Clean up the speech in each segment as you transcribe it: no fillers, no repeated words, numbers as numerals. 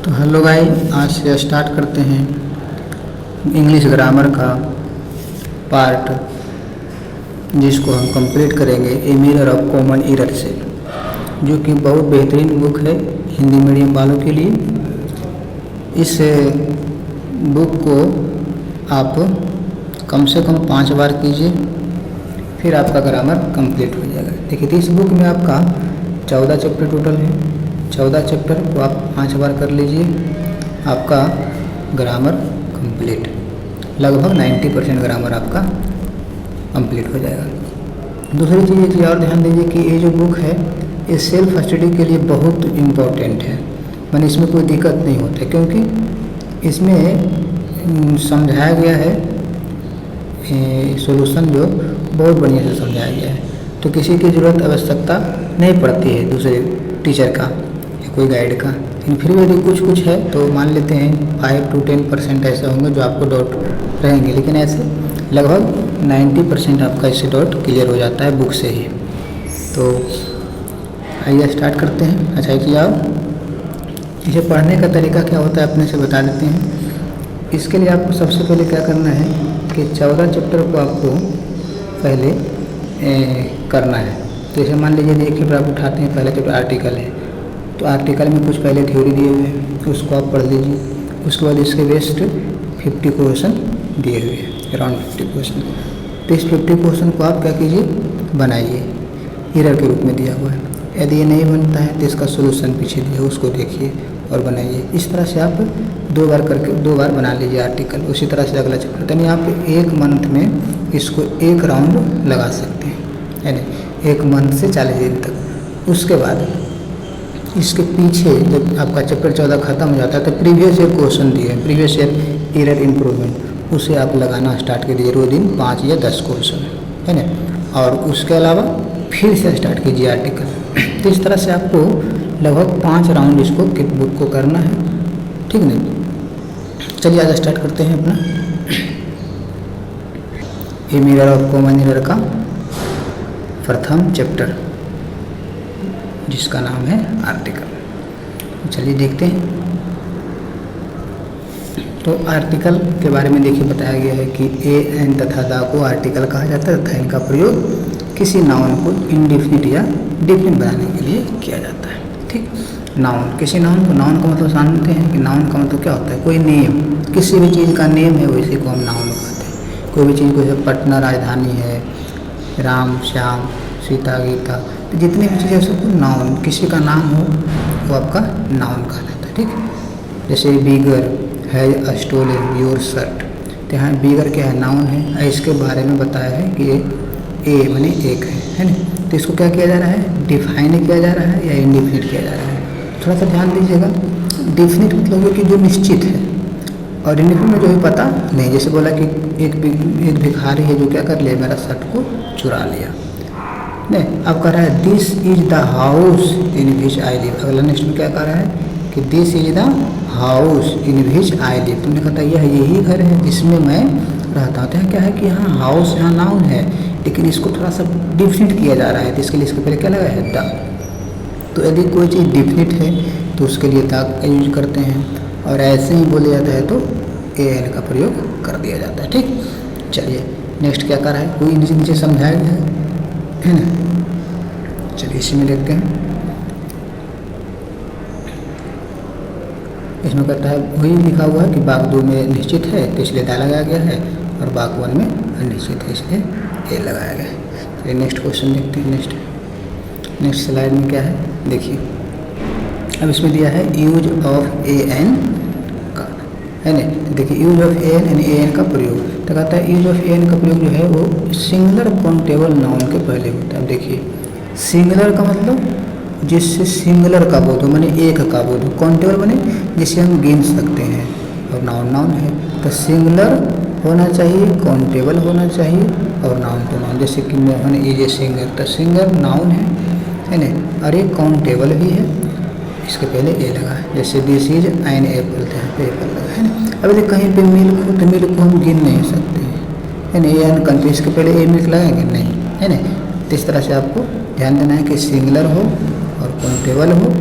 तो हेलो भाई, आज से स्टार्ट करते हैं इंग्लिश ग्रामर का पार्ट, जिसको हम कंप्लीट करेंगे a mirror of common error से, जो कि बहुत बेहतरीन बुक है हिंदी मीडियम वालों के लिए। इस बुक को आप कम से कम 5 बार कीजिए, फिर आपका ग्रामर कंप्लीट हो जाएगा। देखिए, इस बुक में आपका 14 चैप्टर टोटल है। 14 चैप्टर को आप 5 बार कर लीजिए, आपका ग्रामर कंप्लीट, लगभग 90% ग्रामर आपका कंप्लीट हो जाएगा। दूसरी चीज़ एक और ध्यान दीजिए कि ये जो बुक है ये सेल्फ स्टडी के लिए बहुत इम्पोर्टेंट है। मैंने इसमें कोई दिक्कत नहीं होता, क्योंकि इसमें समझाया गया है सॉल्यूशन जो बहुत बढ़िया से समझाया गया है, तो किसी की ज़रूरत आवश्यकता नहीं पड़ती है दूसरे टीचर का या कोई गाइड का। लेकिन फिर भी यदि कुछ है तो मान लेते हैं 5 to 10% ऐसे होंगे जो आपको डाउट रहेंगे, लेकिन ऐसे लगभग 90% आपका इससे डाउट क्लियर हो जाता है बुक से ही। तो आइए स्टार्ट करते हैं। अच्छा कि आप इसे पढ़ने का तरीका क्या होता है अपने से बता देते हैं। इसके लिए आपको सबसे पहले क्या करना है कि 14 चैप्टर को आपको पहले करना है। तो जैसे मान लीजिए एक चैप्टर आप उठाते हैं, पहले चैप्टर आर्टिकल है, तो आर्टिकल में कुछ पहले थ्योरी दिए हुए हैं, उसको आप पढ़ लीजिए। उसके बाद इसके बेस्ट 50 क्वेश्चन दिए हुए हैं, अराउंड 50 क्वेश्चन। तो इस 50 क्वेश्चन को आप क्या कीजिए, बनाइए, एरर के रूप में दिया हुआ है। यदि ये नहीं बनता है तो इसका सोल्यूशन पीछे दिया है, उसको देखिए और बनाइए। इस तरह से आप 2 बार बना लीजिए आर्टिकल। उसी तरह से अगला चैप्टर, यानी आप 1 मंथ में इसको 1 राउंड लगा सकते हैं, यानी 1 मंथ से 40 दिन तक। उसके बाद इसके पीछे जब आपका चैप्टर 14 खत्म हो जाता है तो प्रीवियस ईयर क्वेश्चन दिए हैं, प्रीवियस ईयर एरर इम्प्रूवमेंट, उसे आप लगाना स्टार्ट कर दीजिए। रोज दिन 5 या 10 क्वेश्चन है ना। और उसके अलावा फिर से स्टार्ट कीजिए आर्टिकल। तो इस तरह से आपको लगभग 5 राउंड इसको बुक को करना है, ठीक नहीं। चलिए आज स्टार्ट करते हैं अपना a mirror of common error का प्रथम चैप्टर, जिसका नाम है आर्टिकल। चलिए देखते हैं। तो आर्टिकल के बारे में देखिए बताया गया है कि ए एन तथा द को आर्टिकल कहा जाता है तथा इनका प्रयोग किसी नाउन को इंडेफिनिट या डेफिनिट बनाने के लिए किया जाता है। ठीक, नाउन, किसी नाउन को, नाउन का मतलब जानते हैं कि नाउन का मतलब क्या होता है, कोई नेम, किसी भी चीज़ का नेम है वैसे को हम नाउन कहते हैं। कोई भी चीज़ को, जैसे पटना राजधानी है, राम श्याम सीता गीता, तो जितनी भी चीज़ें सबको नाउन, किसी का नाम हो वो आपका नाउन कहा जाता है। ठीक, जैसे बीगर है स्टोलन योर शर्ट, तो यहाँ बीगर क्या है, नाउन है। इसके बारे में बताया है कि ए माने एक है ना। तो इसको क्या किया जा रहा है, डिफाइन किया जा रहा है या इंडिफिनिट किया जा रहा है। थोड़ा सा ध्यान दीजिएगा। डिफिनिट मतलब है कि जो निश्चित है, और इंडिफिनिट में जो है पता नहीं। जैसे बोला कि एक भिखारी है जो क्या कर लिया, मेरा शर्ट को चुरा लिया। नहीं, अब कह रहा है this is the house in which I live. अगला नेक्स्ट में क्या कह रहा है कि this is the house in which I live. तुमने कहता यह यही घर है जिसमें मैं रहता हूँ। तो क्या है कि यहाँ हाउस, यहाँ नाउन है, लेकिन इसको थोड़ा सा डिफिनिट किया जा रहा है, तो इसके लिए इसके पहले क्या लगा है, द। तो यदि कोई चीज़ डिफिनिट है तो उसके लिए द का यूज करते हैं, और ऐसे ही बोले जाता है तो ए एन का प्रयोग कर दिया जाता है। ठीक, चलिए नेक्स्ट क्या कर रहा है, कोई नीचे समझाया गया है ना। चलिए इसी में देखते हैं। इसमें कहता है वही लिखा हुआ है कि बाग 2 में निश्चित है तो इसलिए दा लगाया गया है, और बाग 1 में अनिश्चित है इसलिए ए लगाया गया है। चलिए नेक्स्ट क्वेश्चन देखते हैं। नेक्स्ट स्लाइड में क्या है देखिए। अब इसमें दिया है यूज ऑफ ए एन का, है ना। तो देखिए यूज ऑफ ए एन यानी ए एन का प्रयोग। तो कहता है यूज ऑफ ए एन का प्रयोग जो है वो सिंगुलर काउंटेबल नाउन के पहले होता है। देखिए सिंगुलर का मतलब जिससे सिंगुलर का बोध हो, माने एक का बोध हो। काउंटेबल माने जिसे हम गिन सकते हैं, और नाउन नाउन है तो सिंगुलर होना चाहिए, काउंटेबल होना चाहिए, और नाउन तो नाउन। जैसे कि मोहन इज ए सिंगर, तो सिंगर नाउन है ना, और एक काउंटेबल भी है, इसके पहले ए लगा है। जैसे दिस इज एन एप्पल, तो यहाँ पे एप्पल लगा है ना। अब यदि कहीं पे मिल्क हो तो मिल्क को हम गिन नहीं सकते है ना, ए एन कंट्री, इसके पहले ए मिल्क लगाएंगे नहीं, है ना। तो इस तरह से आपको ध्यान देना है कि सिंगुलर हो और काउंटेबल हो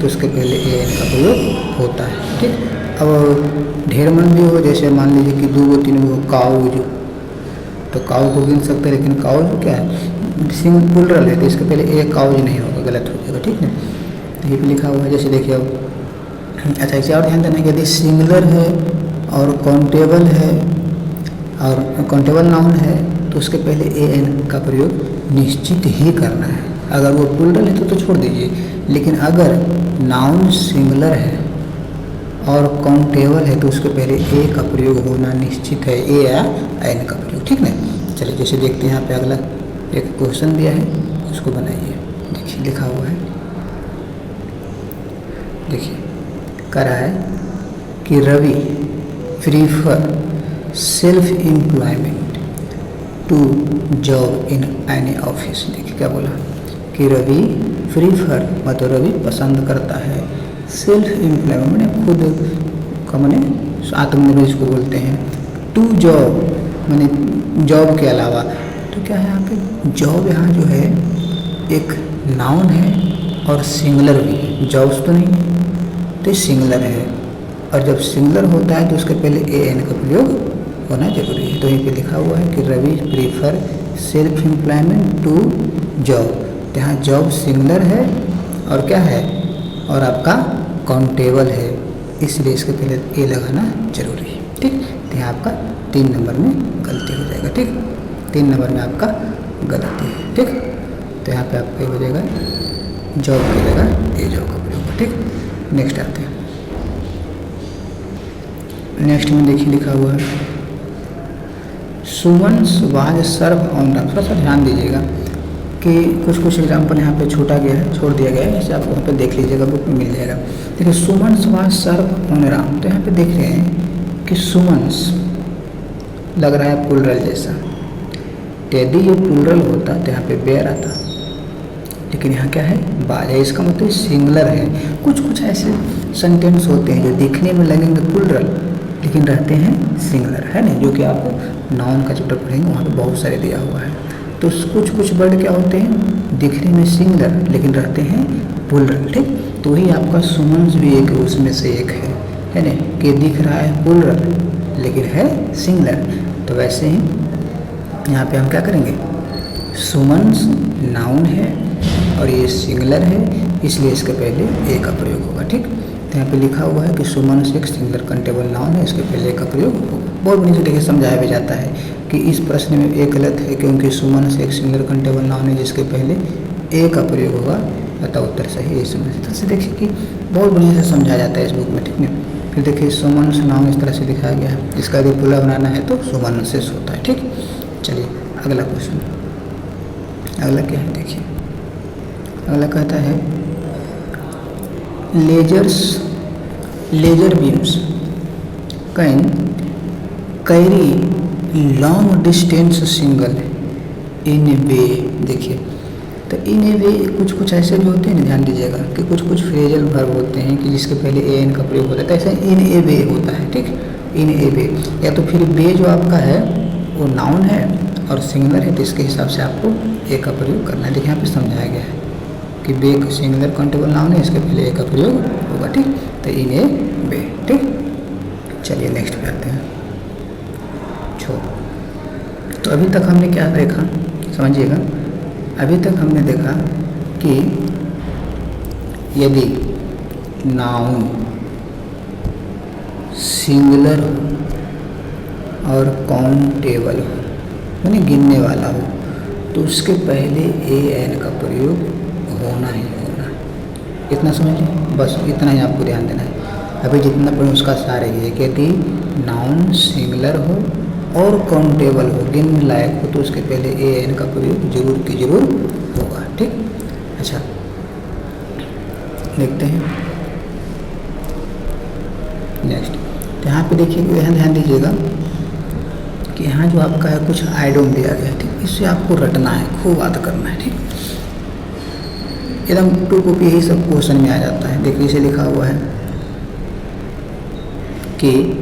तो उसके पहले ए एन का प्रयोग होता है। ठीक, अब ढेरमन भी हो, जैसे मान लीजिए कि 2 3 काउज, तो काउ को गिन सकते हैं, लेकिन काउज क्या है, प्लूरल है, तो इसके पहले ए काउज नहीं होगा, गलत हो जाएगा। ठीक है, तो ये भी लिखा हुआ है। जैसे देखिए अब अच्छा, इसे और ध्यान देना कि यदि सिंगुलर है और काउंटेबल है और काउंटेबल नाउन है तो उसके पहले ए एन का प्रयोग निश्चित ही करना है। अगर वो प्लूरल है तो छोड़ दीजिए, लेकिन अगर नाउन सिंगुलर है और काउंटेबल है तो उसके पहले ए का प्रयोग होना निश्चित है, ए या एन का प्रयोग। ठीक ना, चलिए जैसे देखते हैं यहाँ पे अगला एक क्वेश्चन दिया है, उसको बनाइए। देखिए लिखा हुआ है, देखिए कह रहा है कि Ravi prefer self employment to job in any office. देखिए क्या बोला कि रवि प्रीफर मतलब रवि पसंद करता है, सेल्फ एम्प्लॉयमेंट मैंने खुद का मैंने आत्मनिर्भर इसको बोलते हैं, टू जॉब मैंने जॉब के अलावा। तो क्या है यहाँ पे जॉब, यहाँ जो है एक नाउन है और सिंगुलर भी, जॉब्स तो नहीं है तो सिंगुलर है, और जब सिंगुलर होता है तो उसके पहले ए एन का प्रयोग होना जरूरी है। तो यहीं पे लिखा हुआ है कि Ravi prefer self employment to job, तो यहाँ जॉब सिंगुलर है और क्या है, और आपका काउंटेबल है, इसलिए इसके पहले ए लगाना जरूरी है। ठीक, तो यहाँ आपका 3 नंबर में गलती हो जाएगा। ठीक, 3 नंबर में आपका गलती है। ठीक, तो यहाँ पे आपका हो जाएगा जॉब की जगह ए जॉब का प्रयोग। ठीक, नेक्स्ट आते हैं। नेक्स्ट में देखिए लिखा हुआ है सुमन वाज सर्व ऑन राम। थोड़ा सा ध्यान दीजिएगा कि कुछ एग्जाम्पल यहाँ पे छोटा गया है, छोड़ दिया गया है, इसे आप वहाँ पे देख लीजिएगा, बुक में मिल जाएगा। देखिए सुमन वाज सर्व ऑन राम, तो यहाँ पे देख रहे हैं कि सुमन्स लग रहा है प्लूरल जैसा, यदि ये प्लूरल होता तो यहाँ पे बेयर आता, लेकिन यहाँ क्या है बाज है, इसका मतलब सिंगुलर है। कुछ ऐसे सेंटेंस होते हैं जो दिखने में लगेंगे प्लूरल लेकिन रहते हैं सिंगुलर, है ना, जो कि आप नाउन का चैप्टर पढ़ेंगे वहाँ पे बहुत सारे दिया हुआ है। तो कुछ वर्ड क्या होते हैं दिखने में सिंगुलर लेकिन रहते हैं प्लूरल। ठीक, तो वही आपका सुमन्स भी एक उसमें से एक है ना, कि दिख रहा है प्लूरल लेकिन है सिंगुलर। तो वैसे ही यहाँ पे हम क्या करेंगे, सुमन्स नाउन है और ये सिंगुलर है, इसलिए इसके पहले ए का प्रयोग होगा। ठीक, तो यहाँ पे लिखा हुआ है कि सुमन्स एक सिंगुलर कंटेबल नाउन है, इसके पहले ए का प्रयोग होगा। बहुत बढ़िया से देखिए समझाया भी जाता है कि इस प्रश्न में ए गलत है क्योंकि सुमन्स एक सिंगुलर कंटेबल नाउन है जिसके पहले ए का प्रयोग होगा, अतः उत्तर सही है। समझ तरह से देखिए कि बहुत बढ़िया से समझाया जाता है इस बुक में। ठीक है, फिर देखिए सुमन्स नाउन इस तरह से दिखाया गया है, इसका यदि प्लूरल बनाना है तो सुमन्सेस होता है। ठीक, चलिए अगला क्वेश्चन, अगला क्या है देखिए, अगला कहता है laser beams can carry long distance signal in a way. देखिए तो इन ए वे कुछ ऐसे भी होते हैं ना, ध्यान दीजिएगा कि कुछ फ्रेजल वर्ब होते हैं कि जिसके पहले ए एन का प्रयोग होता है, तो ऐसा इन ए वे होता है। ठीक, इन ए वे, या तो फिर वे जो आपका है वो नाउन है और सिंगुलर है, तो इसके हिसाब से आपको ए का प्रयोग करना है। देखिए यहाँ पे समझाया गया है कि बे सिंगुलर काउंटेबल नाउन है, इसके पहले ए का प्रयोग होगा। ठीक, तो इन ए बे। ठीक, चलिए नेक्स्ट पे आते हैं। तो अभी तक हमने क्या देखा, समझिएगा, अभी तक हमने देखा कि यदि नाउन सिंगुलर और काउंटेबल हो यानी गिनने वाला हो तो उसके पहले ए एन का प्रयोग होना ही होना। इतना समझ लीजिए, बस इतना ही आपको ध्यान देना है। अभी जितना पढ़े उसका सारे ये कि यदि नाउन सिंगुलर हो और काउंटेबल हो, गिनने लायक हो, तो उसके पहले ए एन का प्रयोग जरूर की जरूर होगा। ठीक, अच्छा देखते हैं नेक्स्ट। तो यहाँ पे देखिए, ध्यान दीजिएगा कि यहाँ जो आपका है कुछ आइडोम दिया गया है। ठीक, इससे आपको रटना है, खूब याद करना है। ठीक, एकदम टू कॉपी यही सब क्वेश्चन में आ जाता है। देखिए इसे लिखा हुआ है कि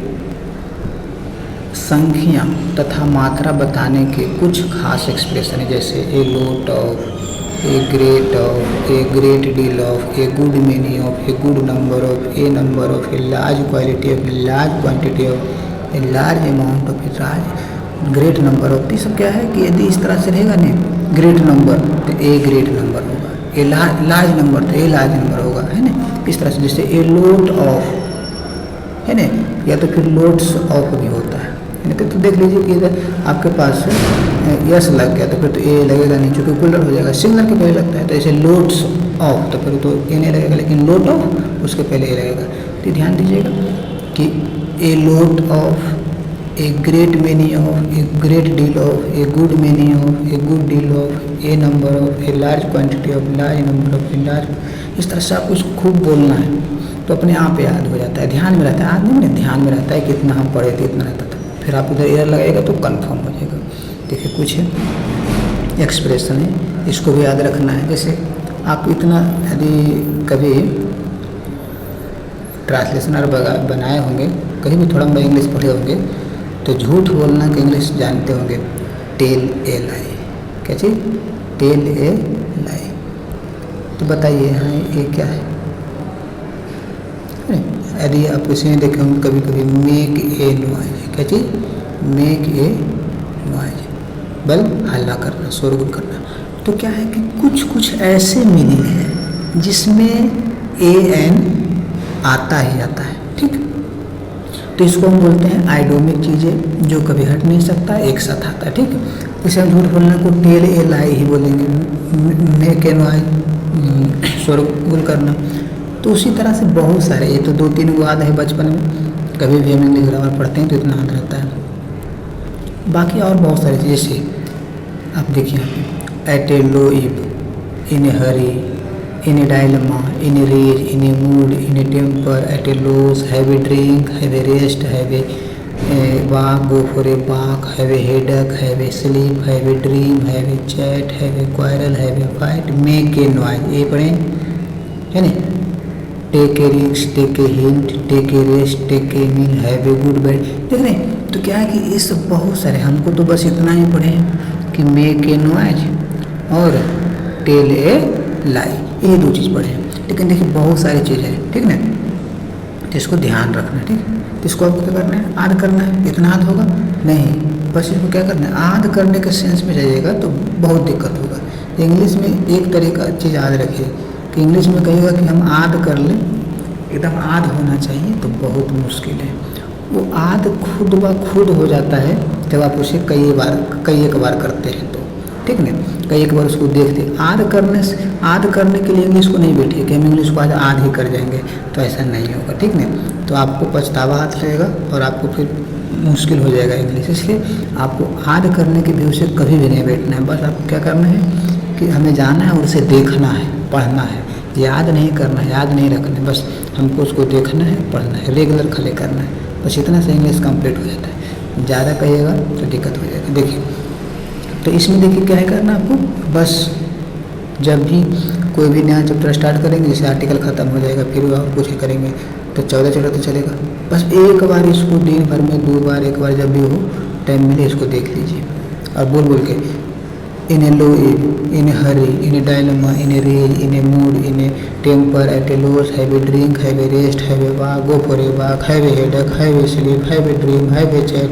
संख्या तथा मात्रा बताने के कुछ खास एक्सप्रेशन है, जैसे a lot of, a great of, a great deal of, a good many of, a good number of, a number of, a large quality of, a large quantity of, a large amount of, a large great number of. तो सब क्या है कि यदि इस तरह से रहेगा नहीं ग्रेट नंबर तो ए ग्रेट नंबर होगा, ए लार्ज नंबर तो ए लार्ज नंबर होगा, है ना। इस तरह से जैसे ए लोट ऑफ, है ना, या तो फिर लोट्स ऑफ भी होता है ना। तो देख लीजिए कि इधर आपके पास यस लग गया तो फिर तो ए लगेगा नहीं, चूँकि कुलर हो जाएगा। सिंगलर के पहले लगता है तो ऐसे लोट्स ऑफ तो फिर तो ए नहीं लगेगा, लेकिन लोट ऑफ उसके पहले ए लगेगा। तो ध्यान दीजिएगा कि a lot of, a great many of, a great deal of, a good many of, a good deal of, a number of, a large quantity of, large number of, a large. इस तरह से आपको उसको खूब बोलना है तो अपने आप याद हो जाता है, ध्यान में रहता है। आज नहीं ध्यान में रहता है कि इतना हम पढ़े थे, इतना रहता था। फिर आप उधर एरर लगाएगा तो कंफर्म हो जाएगा। देखिए कुछ एक्सप्रेशन है, इसको भी याद रखना है। जैसे आप इतना यदि कभी ट्रांसलेशनर बनाए होंगे, कहीं भी थोड़ा बहुत इंग्लिश पढ़े होंगे तो झूठ बोलना कि इंग्लिश जानते होंगे। टेल ए लाई, क्या चीज़? टेल ए लाई। तो बताइए हाँ ये क्या है? यदि आप इसे देखें हम कभी कभी मेक ए नॉइज, क्या चीज़? मेक ए नॉइज, बल हल्ला करना, शोरगुल करना। तो क्या है कि कुछ कुछ ऐसे मीनिंग है जिसमें ए एन आता ही आता है, ठीक। तो इसको हम बोलते हैं आइडोमिक चीज़ें जो कभी हट नहीं सकता, एक साथ आता है, ठीक। इसे हम झूठ बोलने को टेल ए लाई ही बोलेंगे, मेक ए नॉइज शोरगुल करना। तो उसी तरह से बहुत सारे, ये तो 2-3 याद है बचपन में, कभी भी हम इंग्लिश ग्रामर पढ़ते हैं तो इतना याद रहता है। बाकी और बहुत सारी चीज़ें जैसे आप देखिए eight a low ebb, in a hurry, in a dilemma, in a rage, in a mood, in a temper, at a loss, have a drink, have a rest, have a walk, go for a walk, have a headache, have a sleep, have a dream, have a chat, have a quarrel, have a fight, make a noise. ये पढ़ें, है ना। Take a risk, take a hint, take a rest, take a meal, have a good bed. देख रहे हैं तो क्या है कि ये सब बहुत सारे, हमको तो बस इतना ही पढ़े कि मेक ए नॉइज और टेल ए लाई, ये 2 चीज़ पढ़े। लेकिन देखिए बहुत सारी चीज़ है, ठीक ना, तो इसको ध्यान रखना, ठीक। तो इसको आपको क्या करना है? आद करना है। इतना आद होगा नहीं, बस इसको क्या करना है? आद करने के सेंस में जाइएगा तो बहुत दिक्कत होगा। इंग्लिश में एक तरीका चीज़ याद रखिए कि इंग्लिश में कहिएगा कि हम आद कर लें, एकदम आद होना चाहिए तो बहुत मुश्किल है। वो आद खुद ब खुद हो जाता है जब आप उसे कई एक बार करते हैं तो, ठीक ना। कई एक बार उसको देखते। आद करने के लिए इंग्लिश को नहीं बैठिए कि हम इंग्लिश को आज आद ही कर जाएंगे, तो ऐसा नहीं होगा, ठीक ना। तो आपको पछतावा हाथ रहेगा और आपको फिर मुश्किल हो जाएगा इंग्लिश। इसलिए आपको आद करने के भी उसे कभी भी नहीं बैठना है। बस आपको क्या करना है कि हमें जाना है और उसे देखना है, पढ़ना है, याद नहीं करना है, याद नहीं रखना है। बस हमको उसको देखना है, पढ़ना है, रेगुलर खाली करना है। बस इतना से इंग्लिश कंप्लीट हो जाता है। ज़्यादा कहिएगा तो दिक्कत हो जाएगी। देखिए तो इसमें देखिए क्या है करना आपको, बस जब भी कोई भी नया चैप्टर स्टार्ट करेंगे, जैसे आर्टिकल ख़त्म हो जाएगा फिर आप कुछ करेंगे तो 14 चैप्टर तो चलेगा। बस एक बार इसको दिन भर में 2 बार, 1 बार जब भी हो टाइम मिले इसको देख लीजिए और बोल बोल के in a low, in a hurry, in a dilemma, in a rage, in a mood, in a temper, at a loss, have a drink, have a rest, have a walk, go for a walk, have a headache, have a sleep, have a dream, have a chat,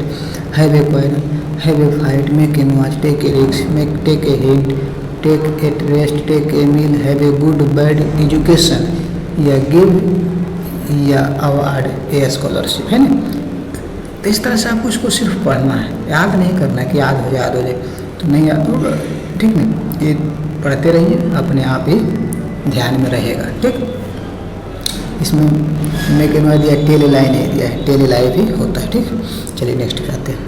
have a quarrel, have a fight, make a noise, take a risk, take a hint, take a rest, take a meal, have a good bad education, या give या award a scholarship, है ना। तो इस तरह से आपको इसको सिर्फ पढ़ना है, याद नहीं करना कि याद हो जाए तो नहीं याद होगा, ठीक नहीं। ये पढ़ते रहिए, अपने आप ही ध्यान में रहेगा, ठीक। इसमें मेक ए नॉइज दिया, टेल ए लाई नहीं दिया है, टेल ए लाई भी होता है, ठीक। चलिए नेक्स्ट कराते हैं।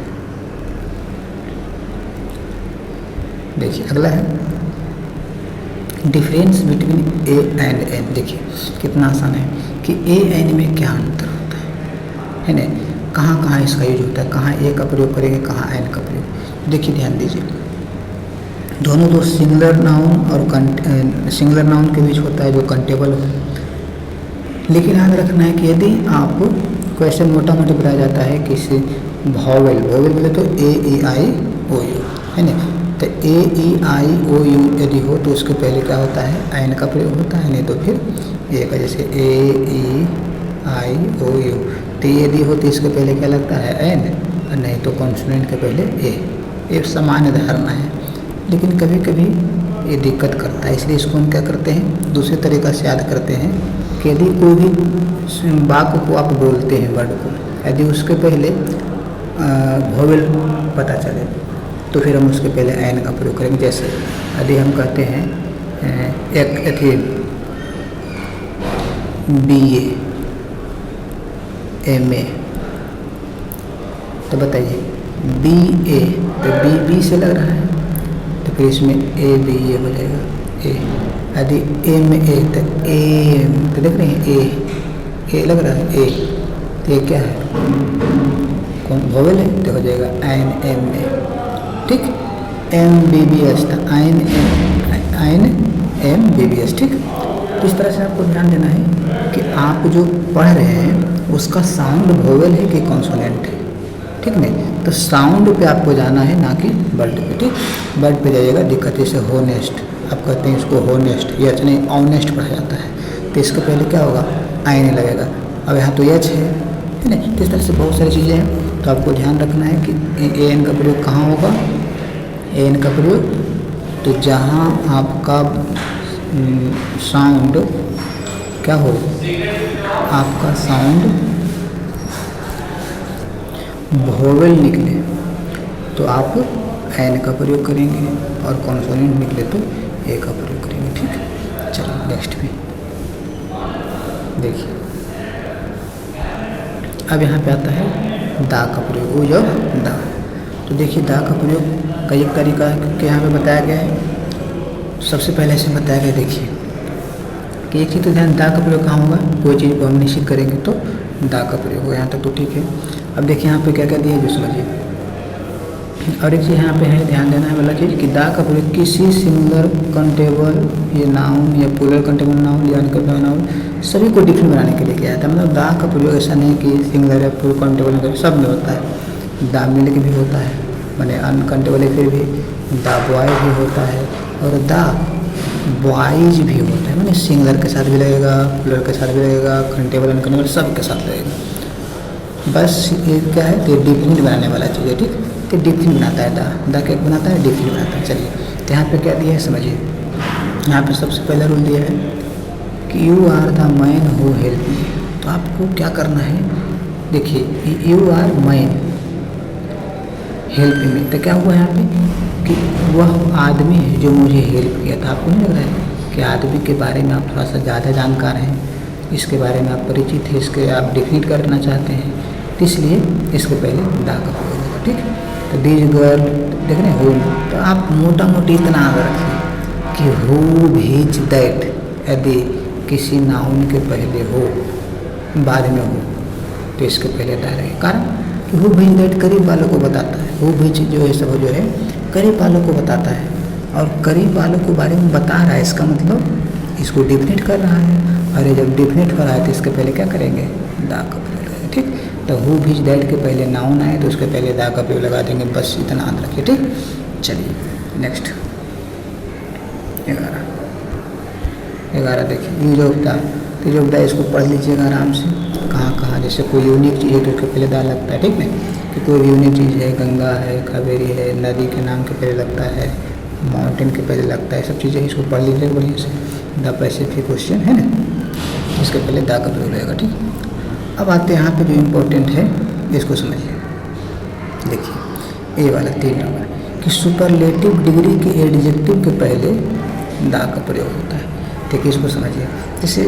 देखिए अगला है difference between A and N. देखिए कितना आसान है कि ए एन में क्या अंतर होता है ना, कहाँ कहाँ इसका यूज होता है, कहाँ ए का प्रयोग करेंगे, कहाँ एन का प्रयोग। देखिए ध्यान दीजिए, दोनों तो सिंगुलर नाउन और सिंगुलर नाउन के बीच होता है जो कंटेबल हो। लेकिन याद रखना है कि यदि आप को ऐसे मोटा बताया जाता है कि वावेल बोले तो ए ई आई ओ यू, है ना। तो ए ई आई ओ यू यदि हो तो उसके पहले क्या होता है, आयन का प्रयोग होता है, नहीं तो फिर ए का, जैसे ए ई आई ओ यू। तो यदि हो तो इसके पहले क्या लगता है, एन, और नहीं तो कॉन्सोनेंट के पहले ए। एक सामान्य धारणा है, लेकिन कभी कभी ये दिक्कत करता है, इसलिए इसको हम क्या करते हैं, दूसरे तरीक़ा से याद करते हैं कि यदि कोई भी वाक्य को आप बोलते हैं, वर्ड को, यदि उसके पहले वोवेल पता चले तो फिर हम उसके पहले एन का प्रयोग करेंगे। जैसे यदि हम कहते हैं एक BA MA, तो बताइए BA तो B से लग रहा है, तो फिर इसमें ABA हो जाएगा ए। यदि MA तो AM, तो देख रहे हैं ए लग रहा है, ए, तो ये क्या है, कौन वोवेल है, तो हो जाएगा INMA। ठीक, MBBS था, INMBBS। ठीक, तो इस तरह से आपको ध्यान देना है कि आप जो पढ़ रहे हैं उसका साउंड वोवेल है कि कॉन्सोनेंट है। ठीक नहीं, तो साउंड पे आपको जाना है, ना कि वर्ड पे। ठीक, वर्ड पे जाइएगा दिक्कत, जैसे होनेस्ट, आप कहते हैं इसको होनेस्ट, एच नहीं ऑनेस्ट पढ़ा जाता है, तो इसके पहले क्या होगा, आयन लगेगा। अब यहाँ तो एच है नहीं, तो इस तरह से बहुत सारी चीज़ें हैं, तो आपको ध्यान रखना है कि एन का प्रयोग कहाँ होगा, एन का प्रयोग तो जहाँ आपका साउंड क्या हो, आपका साउंड वोवेल निकले तो आप एन का प्रयोग करेंगे, और कॉन्सोनेंट निकले तो ए का प्रयोग करेंगे। ठीक, चलिए नेक्स्ट पे देखिए। अब यहाँ पे आता है दा का प्रयोग, वो जो दा, तो देखिए दा का प्रयोग कई तरीका के यहाँ पे बताया गया है। सबसे पहले से बताया गया, देखिए कि एक चीज़ तो ध्यान, दा का प्रयोग कहाँ होगा, कोई चीज़ को हम निश्चित करेंगे तो दा का प्रयोग होगा, यहाँ तक तो ठीक है। अब देखिए यहाँ पे क्या क्या दिया है, जो समझिए। और एक चीज़ यहाँ पे है ध्यान देना है वाला चीज़ कि दा का प्रयोग किसी सिंगुलर कंटेबल या नाउन या प्लूरल कंटेबल नाउन या अनकंटेबल नाउन सभी को डिफरेंट बनाने के लिए किया जाता है। मतलब दा का प्रयोग ऐसा नहीं कि सिंगुलर या प्लूरल कंटेबल सब में होता है, दा मिल के भी होता है, माने अनकंटेबल फिर भी दा बॉय भी होता है, और दा बॉयज भी होता है, माने सिंगुलर के साथ भी लगेगा, प्लूरल के साथ भी लगेगा, कंटेबल अनकंटेबल सब के साथ लगेगा। बस ये क्या है, तो डिफरेंट बनाने वाला चीज़ है। ठीक, तो डिफरेंट बनाता है दा क्या बनाता है, डिफरेंट बनाता है। चलिए, तो यहाँ पे क्या दिया है समझिए। यहाँ पे सबसे पहला रूल दिया है कि you are the man who help me, तो आपको क्या करना है, देखिए you are man help me, तो क्या हुआ यहाँ पे कि वह आदमी है जो मुझे हेल्प किया था। आपको नहीं लग रहा है कि आदमी के बारे में आप थोड़ा सा ज़्यादा जानकार हैं, इसके बारे में आप परिचित हैं, इसके आप डिफिनेट करना चाहते हैं, तो इसलिए इसके पहले दा का प्रयोग होगा। ठीक, तो दिस गर्ल देख रहे हैं होम, तो आप मोटा मोटी इतना याद रखिए कि हु भीज दैट, यदि किसी नाउन के पहले हो बाद में हो तो इसके पहले दा रहेगा। कारण कि हु भीज दैट करीब वालों को बताता है, हु भीज जो है सब जो है करीब वालों को बताता है, और करीब वालों के बारे में बता रहा है, इसका मतलब इसको डिफिनेट कर रहा है, और ये जब डिफिनेट कर रहा है तो इसके पहले क्या करेंगे, दा का प्रयोग करेंगे। ठीक, तो हु भीज दैट के पहले नाउन आए तो उसके पहले दा का प्रयोग लगा देंगे, बस इतना याद रखिए। ठीक, चलिए नेक्स्ट 11 देखिए यूज ऑफ दा, तो यूज ऑफ दा इसको पढ़ लीजिएगा आराम से, कहाँ जैसे कोई यूनिक चीज़ है तो उसके पहले दा लगता है। ठीक है, कि कोई भी यूनिक चीज़ है, गंगा है, कावेरी है, नदी के नाम के पहले लगता है, माउंटेन के पहले लगता है, सब चीज़ें इसको पढ़ लीजिए बढ़िया से। द पैसिफिक क्वेश्चन है ना, इसके पहले दा का प्रयोग रहेगा। ठीक, अब आते हैं यहाँ पे जो इम्पोर्टेंट है इसको समझिए। देखिए ए वाला 3 नंबर कि सुपरलेटिव डिग्री के एडजेक्टिव के पहले दा का प्रयोग होता है। ठीक है, इसको समझिए। जैसे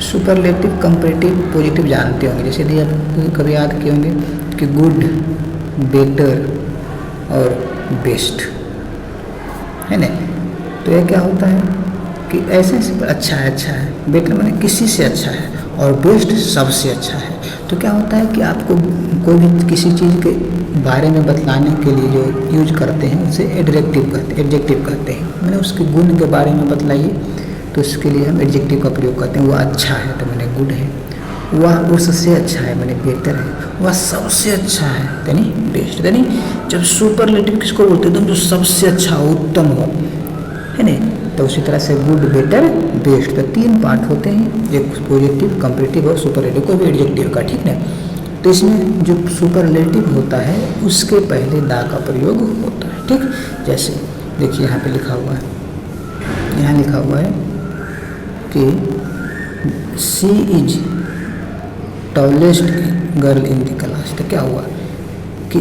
सुपरलेटिव, कंपैरेटिव, पॉजिटिव जानते होंगे, जैसे यदि आप कभी याद किए होंगे कि गुड, बेटर और बेस्ट है ना, तो ये क्या होता है कि ऐसे अच्छा है, बेटर माने किसी से अच्छा है, और बेस्ट सबसे अच्छा है। तो क्या होता है कि आपको कोई भी किसी चीज़ के बारे में बतलाने के लिए जो यूज करते हैं उसे एडजेक्टिव कहते हैं, मैंने उसके गुण के बारे में बतलाइए तो उसके लिए हम एडजेक्टिव का प्रयोग करते हैं। वो अच्छा है तो मैंने गुड है, वह उससे अच्छा है, माने बेहतर है, वह सबसे अच्छा है, यानी बेस्ट। यानी जब सुपरलेटिव किसको बोलते हैं, एकदम जो सबसे अच्छा हो, उत्तम हो, है नहीं। तो उसी तरह से गुड, बेटर, बेस्ट, तो 3 पार्ट होते हैं, एक पॉजिटिव, कंपैरेटिव और सुपरलेटिव, कोई भी एडजेक्टिव का, ठीक है। तो इसमें जो सुपरलेटिव होता है उसके पहले दा का प्रयोग होता है, ठीक। जैसे देखिए यहाँ पे लिखा हुआ है, यहाँ लिखा हुआ है कि she is tallest girl in the class. तो क्या हुआ कि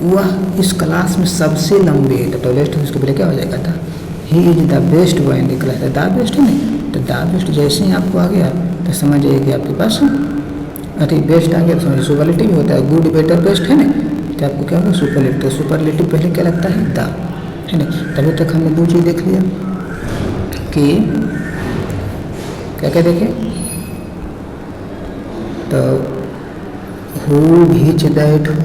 वह इस क्लास में सबसे लंबी है, तो टॉलेस्ट उसके पहले क्या हो जाएगा था, ही is the best boy in the class. The best है नहीं, तो द बेस्ट जैसे ही आपको आ गया तो समझ जाइए कि आपके पास अरे बेस्ट आ गया, तो समझिए सुपरलेटिव होता है, गुड, बेटर, बेस्ट, है ना। तो आपको क्या होगा, सुपरलेटिव। तो सुपरलेटिव पहले क्या लगता है, द, है ना। तभी तक हमने 2 चीज़ देख लिया कि क्या क्या देखे, तो हु, व्हिच, दैट हो,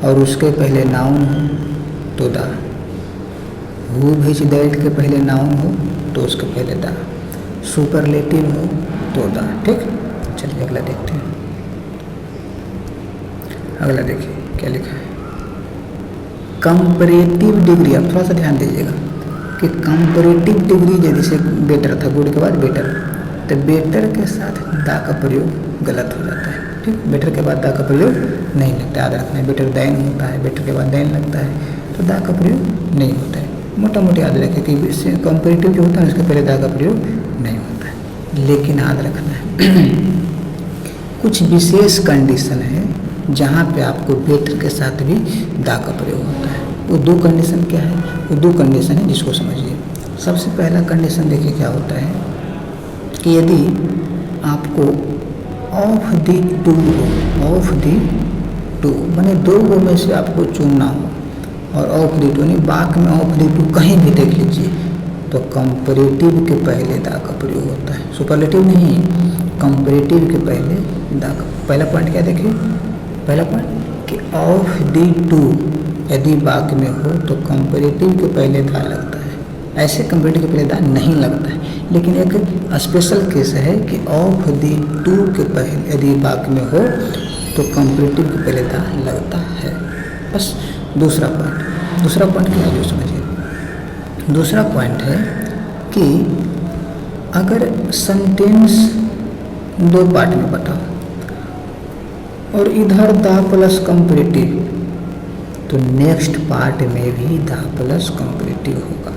और उसके पहले नाउन हो तो द। हु, व्हिच, दैट के पहले नाउन हो तो उसके पहले द। सुपरलेटिव हो तो द, ठीक। चलिए अगला देखते हैं। अगला देखिए क्या लिखा है, कंपैरेटिव डिग्री। आप थोड़ा सा ध्यान दीजिएगा कि कंपैरेटिव डिग्री जैसे बेटर था, गुड के बाद बेटर, तो बेटर के साथ दा का प्रयोग गलत हो जाता है, ठीक। बेटर के बाद दा का प्रयोग नहीं लगता, याद रखना है। बेटर देन होता है, बेटर के बाद देन लगता है, तो दा का प्रयोग नहीं होता है। मोटा मोटी याद रखें कि कंपैरेटिव जो होता है उसके पहले दा का प्रयोग नहीं होता है। लेकिन याद रखना है कुछ विशेष कंडीशन है जहाँ पे आपको बेटर के साथ भी दा का प्रयोग होता है। वो 2 कंडीशन क्या है, वो 2 कंडीशन है जिसको समझिए। सबसे पहला कंडीशन देखिए क्या होता है कि यदि आपको ऑफ दी टू हो, ऑफ दी टू माने 2 गो में से आपको चुनना हो, और ऑफ दी टू नहीं, बाक में ऑफ दी टू कहीं भी देख लीजिए, तो कंपैरेटिव के पहले दा का प्रयोग होता है, सुपरलेटिव नहीं, कंपैरेटिव के पहले दा का। पहला पॉइंट क्या देखिए, पहला पॉइंट कि ऑफ दी टू यदि वाक्य में हो तो कंपैरेटिव के पहले दा लगता है, ऐसे कंपैरेटिव के पहले दा नहीं लगता है। लेकिन एक स्पेशल केस है कि ऑफ दी टू के पहले यदि वाक्य में हो तो कंपैरेटिव के पहले दा लगता है। बस दूसरा पॉइंट क्या है जो समझिए। दूसरा पॉइंट है कि अगर सेंटेंस 2 पार्ट में बटा हो और इधर दा प्लस कंपैरेटिव, तो नेक्स्ट पार्ट में भी दा प्लस कंपैरेटिव होगा,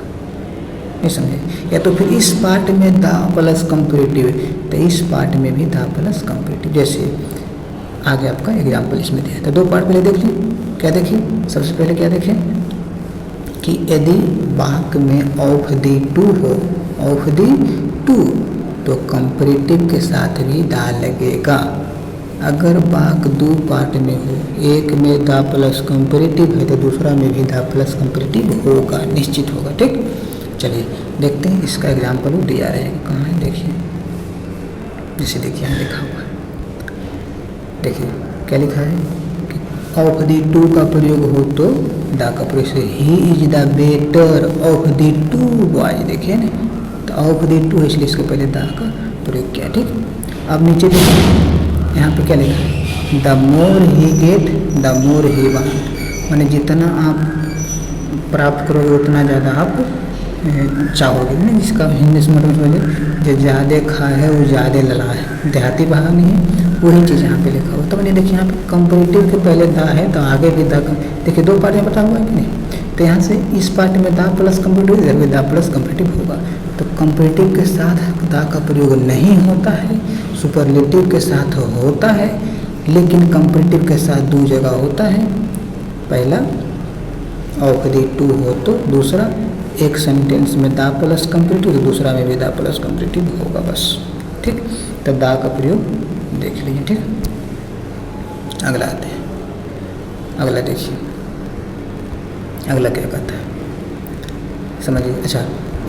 नहीं समझे। या तो फिर इस पार्ट में दा प्लस कंपैरेटिव तो इस पार्ट में भी दा प्लस कंपैरेटिव। जैसे आगे आपका एग्जाम्पल इसमें दिया है, तो 2 पार्ट पहले देख लीजिए। क्या देखिए, सबसे पहले क्या देखें कि यदि वाक्य में ऑफ दी टू हो, ऑफ दी टू, तो कंपैरेटिव के साथ भी दा लगेगा। अगर वाक्य 2 पार्ट में हो, एक में दा प्लस कंपैरेटिव है तो दूसरा में भी दा प्लस कंपैरेटिव होगा, निश्चित होगा, ठीक। चलिए देखते हैं, इसका एग्जाम्पल दिया रहेगा, कहाँ है देखिए। जैसे देखिए यहाँ लिखा हुआ है, देखिए क्या लिखा है कि ऑफ दी टू का प्रयोग हो तो दा का प्रयोग से, he is the better of the two boys, देखिए ना, तो ऑफ दी टू है इसलिए इसके पहले दा का प्रयोग किया, ठीक। अब नीचे देखिए यहाँ पे क्या लिखा है, the more he get the more he want, माने जितना आप प्राप्त करोगे उतना ज़्यादा आप चाहोगे, नहीं। जिसका हिंदी में मतलब जो ज़्यादा खा है वो ज़्यादा लला है, देहाती भाषा नहीं है, वही चीज़ यहाँ पे लिखा हुआ। तो मैंने देखिए यहाँ पे कंपैरेटिव के पहले दा है तो आगे भी दा, देखिए 2 पार्ट में बता हुआ है कि नहीं। तो यहाँ से इस पार्ट में दा प्लस कंपैरेटिव, इधर भी दा प्लस कंपैरेटिव होगा। तो कंपैरेटिव के साथ दा का प्रयोग नहीं होता है, सुपरलेटिव के साथ होता है, लेकिन कंपैरेटिव के साथ 2 जगह होता है। पहला ऑफ दी टू हो तो, दूसरा एक सेंटेंस में दा प्लस कंपैरेटिव तो दूसरा में भी दा प्लस कंपैरेटिव होगा, बस, ठीक। तब दा का प्रयोग देख लीजिए, ठीक। अगला आते हैं, अगला देखिए, अगला क्या कहता है समझिए। अच्छा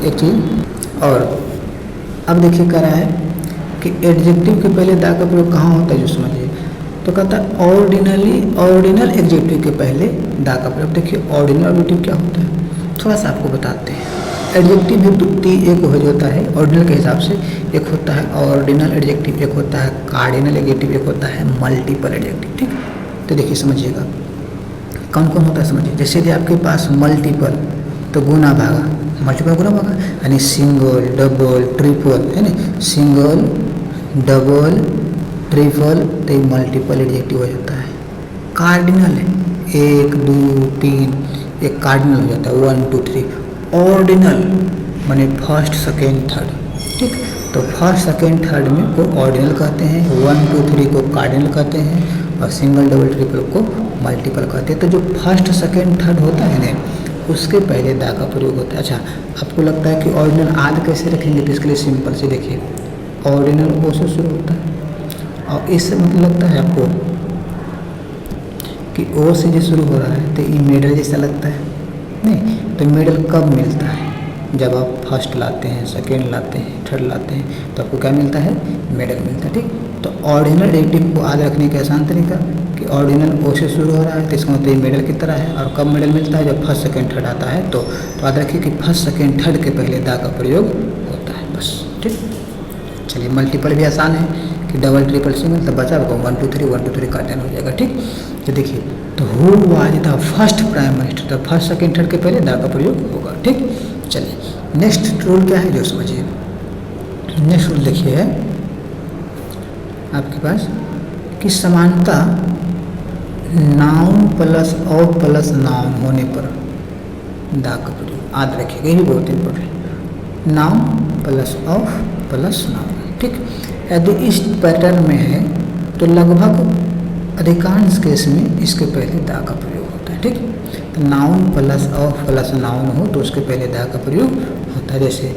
एक चीज़ और, अब देखिए कह रहा है कि एडजेक्टिव के पहले दा का प्रयोग कहाँ होता है जो समझिए। तो कहता है ऑर्डिनल एडजेक्टिव के पहले दा का प्रयोग। देखिए ऑर्डिनल एडजेक्टिव क्या होता है, थोड़ा सा आपको बताते हैं। एडजेक्टिव भी एक हो जाता है ऑर्डिनल के हिसाब से, एक होता है ऑर्डिनल एडजेक्टिव, एक होता है कार्डिनल एडजेक्टिव, एक होता है मल्टीपल एडजेक्टिव। ठीक, तो देखिए समझिएगा कौन कौन होता है समझिए। जैसे यदि आपके पास मल्टीपल तो गुना भागा, मल्टीपल गुना भागा यानी सिंगल डबल ट्रिपल है ना, सिंगल डबल ट्रिपल तो ये मल्टीपल एडजेक्टिव हो जाता है। कार्डिनल है 1 2 3, एक कार्डिनल हो जाता है 1 2 3। ऑर्डिनल माने फर्स्ट सेकेंड थर्ड। ठीक, तो फर्स्ट सेकेंड थर्ड में को ऑर्डिनल कहते हैं, 1 2 3 को कार्डिनल कहते हैं और सिंगल डबल ट्रिपल को मल्टीपल कहते हैं। तो जो फर्स्ट सेकेंड थर्ड होता है ना उसके पहले दा का प्रयोग होता है। अच्छा, आपको लगता है कि ऑर्डिनल आद कैसे रखेंगे, तो इसके लिए सिंपल से देखिए, ऑर्डिनल ओ से शुरू होता है और इससे मतलब लगता है आपको कि ओ से जो शुरू हो रहा है तो ये मिडल जैसा लगता है नहीं। तो मिडल कब मिलता है, जब आप फर्स्ट लाते हैं, सेकेंड लाते हैं, थर्ड लाते हैं तो आपको क्या मिलता है, मिडल मिलता है। ठीक, तो ऑर्डिनल एडजेक्टिव को याद रखने का आसान तरीका कि ऑर्डिनल ओ से शुरू हो रहा है तो इसका मतलब ये मिडल की तरह है। और कब मिडल मिलता है, जब फर्स्ट सेकेंड थर्ड आता है। तो याद रखिए कि फर्स्ट सेकेंड थर्ड के पहले दा का प्रयोग होता है बस। ठीक, चलिए मल्टीपल भी आसान है कि डबल ट्रिपल सिंगल, तो बचा आपको 1 2 3 1 2 3 कार्डिनल हो जाएगा। ठीक, तो देखिए, तो who was the first prime minister, तो फर्स्ट सेकेंड थर्ड के पहले दा का प्रयोग होगा। ठीक, चलिए नेक्स्ट रूल क्या है जो समझिए। नेक्स्ट रूल देखिए है आपके पास कि समानता noun plus of plus noun होने पर दा का प्रयोग याद रखिएगा, ये भी बहुत important. Noun plus of plus noun. ठीक, यदि इस पैटर्न में है तो लगभग अधिकांश केस में इसके पहले दा का प्रयोग होता है। ठीक, तो noun plus of plus noun हो तो उसके पहले दा का प्रयोग होता है। जैसे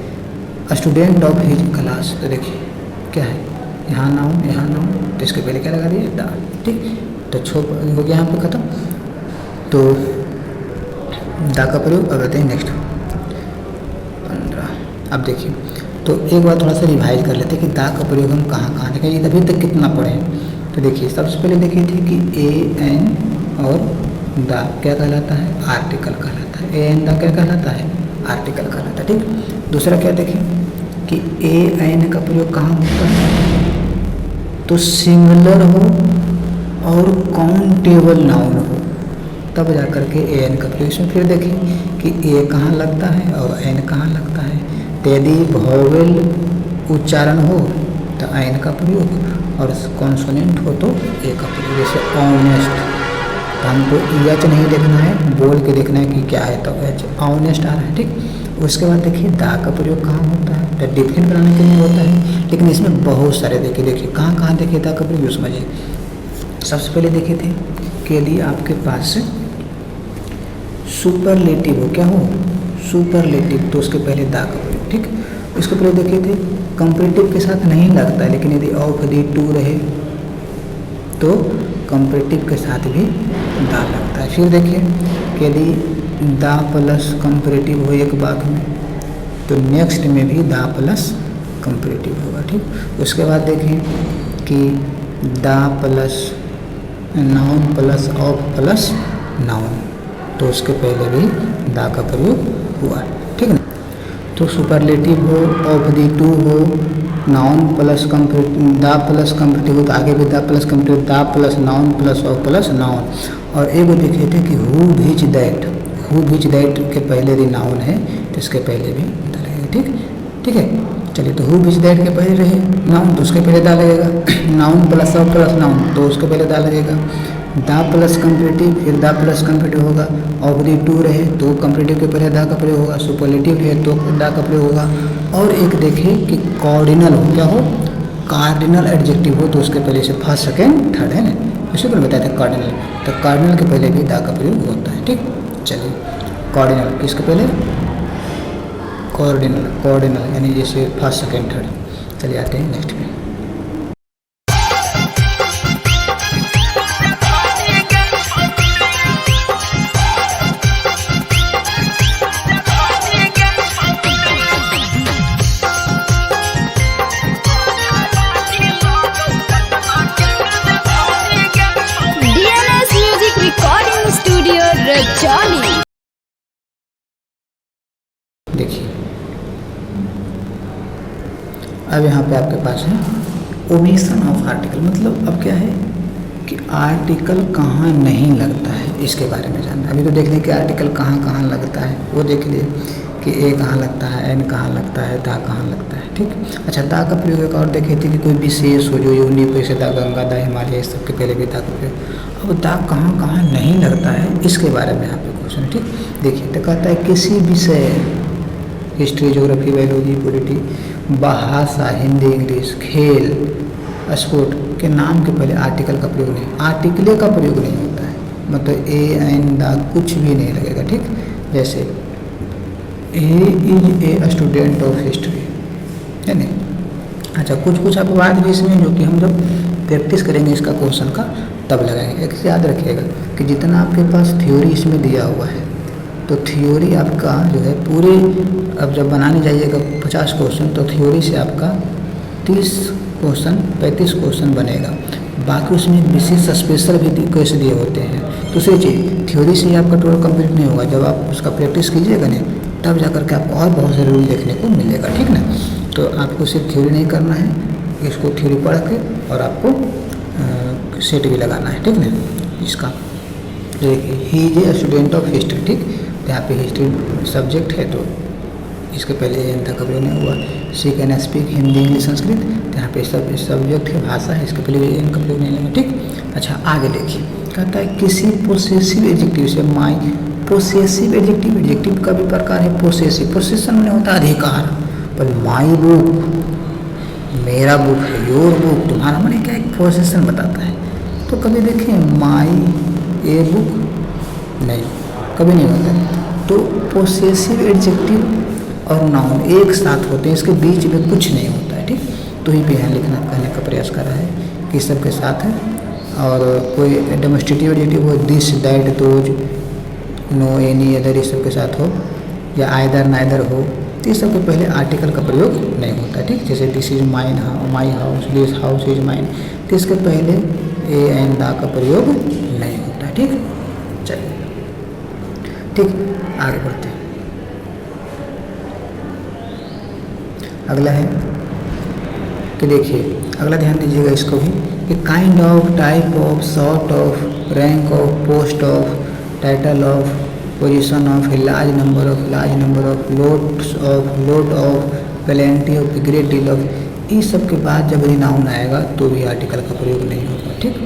स्टूडेंट ऑफ हिज क्लास, तो देखिए क्या है, यहाँ नाउन तो इसके पहले क्या लगा दिया, दा। ठीक, तो हो गया यहाँ पे खत्म। तो दा का प्रयोग अब आते हैं नेक्स्ट 15। अब देखिए, तो एक बार थोड़ा सा रिवाइज कर लेते हैं कि दा का प्रयोग हम कहाँ कहाँ देखें, अभी तक कितना पढ़े। तो देखिए सबसे पहले देखिए थी कि ए एन और दा क्या कहलाता है, आर्टिकल कहलाता है। ए एन दा क्या कहलाता है, आर्टिकल कहलाता है। ठीक, दूसरा क्या देखें कि ए एन का प्रयोग कहाँ होता है, तो सिंगुलर हो और काउंटेबल नाउन हो तब जा करके ए एन का प्रयोग। इसमें फिर देखें कि ए कहाँ लगता है और एन कहाँ लगता है। तो यदि वोवेल उच्चारण हो तो एन का प्रयोग और कॉन्सोनेंट हो तो ए का प्रयोग। जैसे ऑनेस्ट, तो हमको एच नहीं देखना है, बोल के देखना है कि क्या है, तो एच ऑनेस्ट आ रहा है। ठीक, उसके बाद देखिए दा का प्रयोग कहाँ होता है, तो डिफरेंट बनाने के लिए होता है, लेकिन इसमें बहुत सारे देखिए कहाँ कहाँ देखिए दा का प्रयोग समझिए। सबसे पहले देखे थे कि यदि आपके पास सुपरलेटिव हो, क्या हो सुपरलेटिव, तो उसके पहले दा का प्रयोग। ठीक, उसके पहले देखे थे कंपेरेटिव के साथ नहीं लगता है, लेकिन यदि ऑफ दी टू रहे तो कंपेरेटिव के साथ भी दा लगता है। फिर देखिए कि यदि दा प्लस कंपेरेटिव हो एक वाक्य में तो नेक्स्ट में भी दा प्लस कंपेरेटिव होगा। ठीक, उसके बाद देखें कि दा plus noun plus of plus noun, तो उसके पहले भी दा का प्रयोग हुआ। ठीक है, तो सुपरलेटिव हो, ऑफ दी टू हो, नाउन प्लस दा प्लस कंपेरेटिव हो तो आगे भी दा प्लस कंपेरेटिव, दा plus noun plus of plus noun. और एक देखे थे कि who which that, who which that के पहले यदि नाउन है तो इसके पहले भी दा लगेगा। ठीक है, चलिए तो हु विच दैट के पहले रहे नाउन तो उसके पहले दा लगेगा। Noun plus of plus noun तो उसके पहले दा लगेगा। दा प्लस कंपेरेटिव, फिर दा प्लस कंपेरेटिव होगा। ऑफ दी टू रहे तो कंपेरेटिव के पहले दा का प्रयोग होगा। सुपरलेटिव रहे तो दा का प्रयोग होगा। और एक देखिए कि कॉर्डिनल हो, क्या हो कार्डिनल एडजेक्टिव हो तो उसके पहले से फर्स्ट सेकेंड थर्ड है ना, इसी को बताया था कार्डिनल, तो कार्डिनल के पहले भी दा का प्रयोग होता है। ठीक, चलिए कार्डिनल किसके पहले, कॉर्डिनल यानी जैसे फर्स्ट सेकेंड थर्ड। चलिए आते हैं नेक्स्ट में। देखिए अब यहाँ पे आपके पास है ओमिशन ऑफ आर्टिकल, मतलब अब क्या है कि आर्टिकल कहाँ नहीं लगता है इसके बारे में जानना। अभी तो देख लें कि आर्टिकल कहाँ कहाँ लगता है, वो देख लिए कि ए कहाँ लगता है, एन कहाँ लगता है, दा कहाँ लगता है। ठीक, अच्छा दा का प्रयोग एक और देखे थे कि कोई विशेष हो जो यूनिक, जैसे दा गंगा, दा हिमालय, इस सबके पहले भी दा का प्रयोग। अब दा कहाँ कहाँ नहीं लगता है इसके बारे में यहाँ पे क्वेश्चन। ठीक, देखिए तो कहता है किसी विषय, हिस्ट्री, ज्योग्राफी, बायोलॉजी, पॉलिटी, भाषा, हिंदी, इंग्लिश, खेल, स्पोर्ट के नाम के पहले आर्टिकल का प्रयोग नहीं, आर्टिकले का प्रयोग नहीं होता है, मतलब ए एन दा कुछ भी नहीं लगेगा। ठीक, जैसे A is a student of history है नहीं। अच्छा, कुछ कुछ आपको बात भी इसमें जो कि हम जब प्रैक्टिस करेंगे इसका क्वेश्चन का तब लगाएंगे। एक याद रखिएगा कि जितना आपके पास थ्योरी इसमें दिया हुआ है, तो थ्योरी आपका जो है पूरे, अब जब बनाने जाइएगा 50 क्वेश्चन तो थ्योरी से आपका 30 क्वेश्चन 35 क्वेश्चन बनेगा। बाकी उसमें विशेष स्पेशल भी क्वेश्चन दिए होते हैं। दूसरी चीज़, थ्योरी से ही आपका टोटल कंप्लीट नहीं होगा, जब आप उसका प्रैक्टिस कीजिएगा नहीं तब जा करके आपको और बहुत सारे रूल देखने को मिलेगा। ठीक ना, तो आपको सिर्फ थ्योरी नहीं करना है, इसको थ्योरी पढ़ के और आपको सेट भी लगाना है। ठीक ना, इसका देखिए he is a student of history. ठीक, यहाँ पे हिस्ट्री सब्जेक्ट है तो इसके पहले एन तक कभी नहीं हुआ। She can speak Hindi, English, Sanskrit, तो यहाँ पे सब सब्जेक्ट है भाषा है, इसके पहले एन का प्रयोग नहीं लेंगे। ठीक, अच्छा आगे देखिए, कहता है किसी पोसेसिव एडजेक्टिव से, माई पोसेसिव एडजेक्टिव, एडजेक्टिव का भी प्रकार है पोसेसिव, पोसेशन में होता है अधिकार, पर माई बुक, मेरा बुक है, योर बुक, तुम्हारा मैंने क्या एक पोसेशन बताता है। तो कभी देखें माई ए बुक नहीं, कभी नहीं होता है। तो पोसेसिव एडजेक्टिव और नाउन एक साथ होते हैं, इसके बीच में कुछ नहीं होता है। ठीक, तो ही पे यहाँ लिखना कहने का प्रयास कर रहा है कि सबके साथ है। और कोई डेमोस्ट्रेटिव एडजेक्टिव हो, this, that, those, no, any, other, इस सबके साथ हो, या आइदर, नाइदर हो, तो इस सबके पहले आर्टिकल का प्रयोग नहीं होता है। ठीक, जैसे this is mine, my house, this house is mine, तो इसके पहले ए एंड दा का प्रयोग नहीं होता है। ठीक, चलिए ठीक, आगे बढ़ते हैं। अगला है कि देखिए, अगला ध्यान दीजिएगा इसको भी, कि kind of, type of, sort of, rank of, post of, title of, position of, large number of, load of, plenty of, great deal of, इस सब के बाद जब रिनाउन आएगा तो भी आर्टिकल का प्रयोग नहीं होगा। ठीक,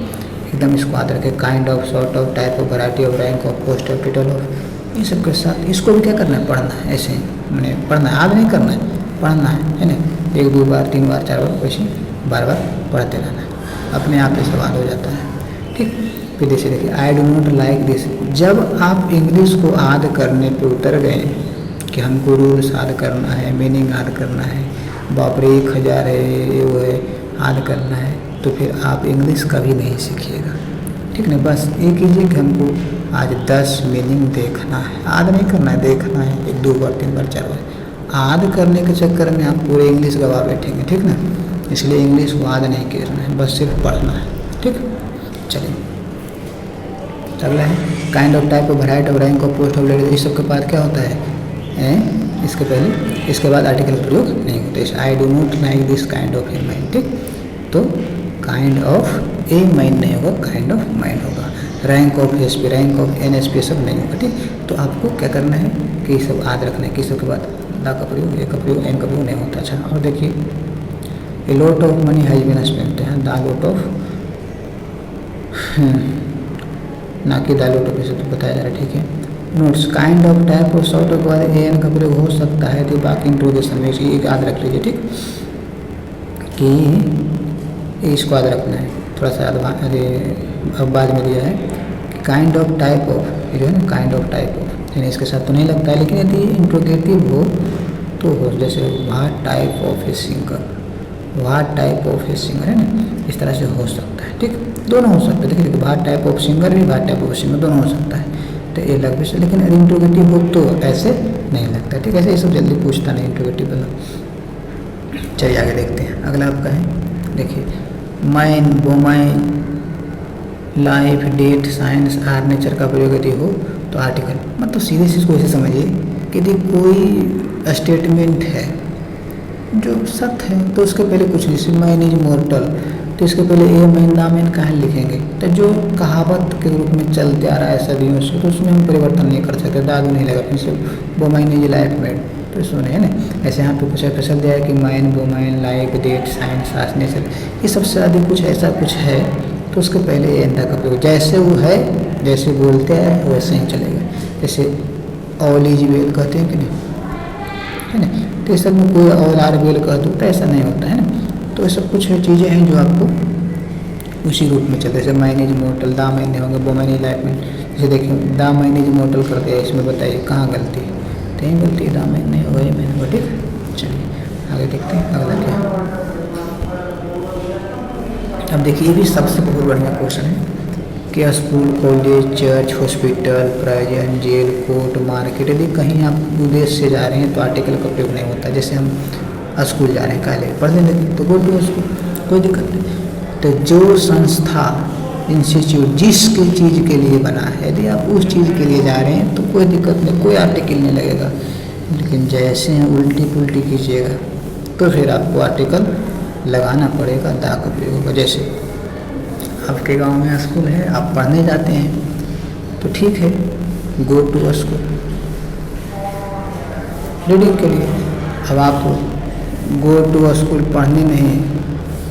एकदम इसको याद रखें, kind of, sort of, type of, variety of, rank of, post of, title of, इन सब के साथ इसको भी क्या करना है, पढ़ना है। ऐसे मैंने पढ़ना है, याद नहीं करना है, पढ़ना है ना, 1 2 बार 3 बार 4 बार, वैसे बार बार पढ़ते रहना है, अपने आप ही सवाल हो जाता है। ठीक, फिर जैसे देखिए, आई डू नॉट लाइक दिस, जब आप इंग्लिश को याद करने पे उतर गए कि हमको रूल्स याद करना है, मीनिंग याद करना है, बाप रे 1000 है, ये वो है, याद करना है, तो फिर आप इंग्लिश कभी नहीं सीखिएगा। ठीक ना, बस ये कीजिए कि हमको आज 10 मीनिंग देखना है, याद नहीं करना है, देखना है 1 2 बार 3 बार 4 बार। याद करने के चक्कर में आप पूरे इंग्लिश गवा बैठेंगे। ठीक ना, इसलिए इंग्लिश को याद नहीं करना है, बस सिर्फ पढ़ना है। ठीक, चलिए अगला है kind of, type of, variety of, rank of, post of, letter, इस सब के बाद क्या होता है, इसके पहले, इसके बाद आर्टिकल प्रयोग नहीं होते। I do not like this kind of a mind. ठीक, तो काइंड ऑफ ए माइंड नहीं होगा, काइंड ऑफ माइंड होगा। Rank of S P, rank of N S P सब नहीं होगा। ठीक, तो आपको क्या करना है कि ये सब याद रखना है कि सबके बाद दा का प्रयोग, ए का प्रयोग, एन का प्रयोग नहीं होता। अच्छा, और देखिए, a lot of money has been spent है, दा लॉट ऑफ, ना कि दा लॉट ऑफ, इसे तो बताया जा रहा है। ठीक है, notes, kind of, type of, sort of, बाद ए एन का प्रयोग हो सकता है, तो बाकी इंट्रोगेशन में ये याद रख लीजिए। ठीक, कि इसको याद रखना है, थोड़ा सा अब बाद में दिया है कि काइंड ऑफ, टाइप ऑफ, ये जो है ना काइंड ऑफ, टाइप ऑफ, यानी इसके साथ तो नहीं लगता है, लेकिन यदि इंट्रोगेटिव हो तो हो, जैसे what type of a singer, what type of a singer है ना, इस तरह से हो सकता है। ठीक, दोनों हो सकता है। देखिए, व्हाट टाइप ऑफ सिंगर भी, व्हाट टाइप ऑफ सिंगर दोनों हो सकता है, तो ये लग भी सकता, लेकिन इंट्रोगेटिव हो तो ऐसे नहीं लगता। ठीक, ऐसे ये सब जल्दी पूछता नहीं इंट्रोगेटिव वाला। चलिए आगे देखते हैं, अगला आपका है, देखिए, man, woman, life, death, science, art, nature का प्रयोग यदि हो तो आर्टिकल, मतलब सीधे से इसको ऐसे समझिए कि यदि कोई स्टेटमेंट है जो सत्य है तो उसके पहले कुछ नहीं, जैसे मैन इज मोर्टल तो इसके पहले ए मैन दा मैन कहाँ लिखेंगे, तो जो कहावत के रूप में चलते आ रहा है सदियों से, तो उसमें हम परिवर्तन नहीं कर सकते, दादू नहीं लगा फिर से वोमैन इज लाइफ मेड, तो सुने है ना। ऐसे यहाँ पे कुछ फसल दिया है कि man woman life death science सास नेचर, ये सबसे अधिक कुछ ऐसा कुछ है तो उसके पहले ये एंदा का प्रयोग, जैसे वो है जैसे बोलते हैं वैसे ही चलेगा। जैसे ऑल इज वेल कहते हैं कि नहीं, है ना, तो ये सब में कोई ऑल आर वेल कह दो तो ऐसा नहीं होता है ना। तो ये सब कुछ चीज़ें हैं जो आपको उसी रूप में चलते, जैसे मैन इज मोर्टल दा मैन नहीं होंगे वोमैन इज लाइफ में, जैसे देखिए दा मैन इज मोर्टल करते हैं, इसमें बताइए कहाँ गलती है, तो यही गलती है, दा मैन नहीं होगा ये मैन होगा। ठीक, चलिए आगे देखते हैं अगला क्या। अब देखिए ये भी सबसे बहुत बढ़िया क्वेश्चन है कि school college church hospital prison jail court market, यदि कहीं आप उद्देश्य से जा रहे हैं तो आर्टिकल का प्रयोग नहीं होता। जैसे हम स्कूल जा रहे हैं काले पढ़ने लगे तो गो टू स्कूल, कोई दिक्कत नहीं। तो जो संस्था इंस्टीट्यूट जिसकी चीज़ के लिए बना है, यदि आप उस चीज़ के लिए जा रहे हैं तो कोई दिक्कत नहीं, कोई आर्टिकल नहीं लगेगा। लेकिन जैसे हैं उल्टी पुल्टी कीजिएगा तो फिर आपको आर्टिकल लगाना पड़ेगा, दा का प्रयोग होगा। जैसे आपके गांव में स्कूल है, आप पढ़ने जाते हैं तो ठीक है, गो टू स्कूल रीडिंग के लिए। अब आप गो टू स्कूल पढ़ने नहीं,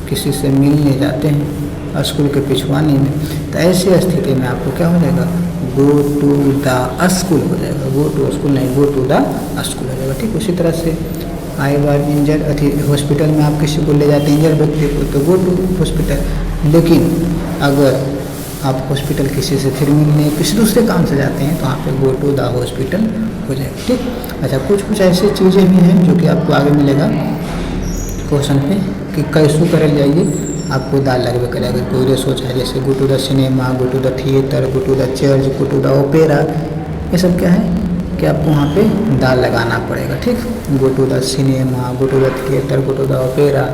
किसी से मिलने जाते हैं स्कूल के पिछवाने में, तो ऐसी स्थिति में आपको क्या हो जाएगा, गो टू द स्कूल हो जाएगा, गो टू स्कूल नहीं, गो टू द स्कूल हो जाएगा। ठीक, उसी तरह से आई बार इंजर अथी हॉस्पिटल में आप किसी को ले जाते हैं इंजर व्यक्ति को तो गो टू हॉस्पिटल, लेकिन अगर आप हॉस्पिटल किसी से फिर मिलने किसी दूसरे काम से जाते हैं तो वहाँ पे गो टू द हॉस्पिटल हो जाएगा। ठीक, अच्छा कुछ ऐसी चीज़ें भी हैं जो कि आपको आगे मिलेगा क्वेश्चन पे कि कैसू कर जाइए, आपको दाल लगवे करेगा। कोई रे सोचा है जैसे go to the cinema, go to the theatre, go to the church, go to the opera, ये सब क्या है कि आपको वहाँ पे दाल लगाना पड़ेगा। ठीक, go to the cinema, go to the theatre, go to the opera,